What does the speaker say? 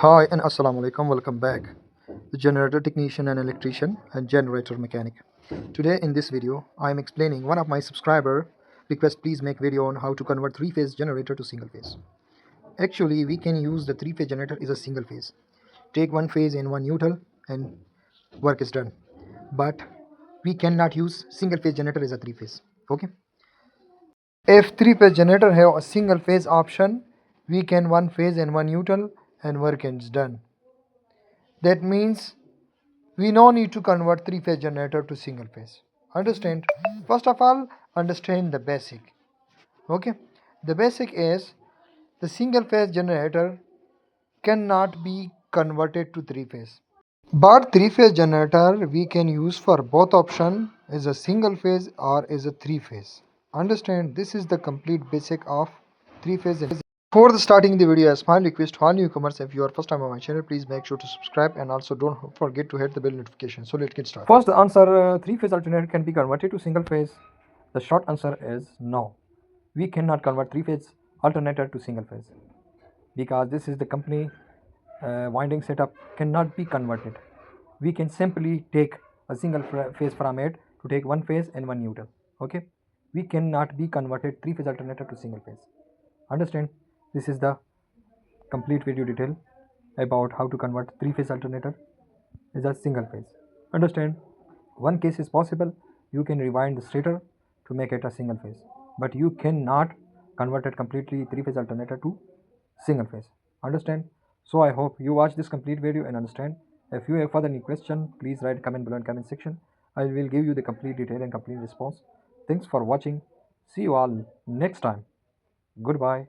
Hi and Assalamu alaikum. Welcome back. The generator technician and electrician and generator mechanic. Today in this video, I am explaining one of my subscriber request please make video on how to convert three-phase generator to single phase. Actually, we can use the three-phase generator as a single phase. Take one phase and one neutral and work is done. But we cannot use single phase generator as a three phase. Okay. If three-phase generator have a single phase option, we can one phase and one neutral and work is done. That means we no need to convert three-phase generator to single phase. Understand? First of all, understand the basic. Okay? The basic is the single phase generator cannot be converted to three phase. But three phase generator we can use for both option as a single phase or as a three phase. Understand? This is the complete basic of three phase. Before starting the video, a small request to all newcomers: if you are first time on my channel, please make sure to subscribe and also don't forget to hit the bell notification. So let's get started. First answer, three-phase alternator can be converted to single phase. The short answer is no. We cannot convert three-phase alternator to single phase because this is the company winding setup cannot be converted. We can simply take a single phase from it to take one phase and one neutral. Okay, we cannot be converted three-phase alternator to single phase. Understand? This is the complete video detail about how to convert three-phase alternator is a single phase. Understand? One case is possible, you can rewind the stator to make it a single phase, but you cannot convert it completely three-phase alternator to single phase. Understand? So I hope you watch this complete video and understand. If you have further any question, please write comment below in comment section. I will give you the complete detail and complete response. Thanks for watching. See you all next time. Goodbye.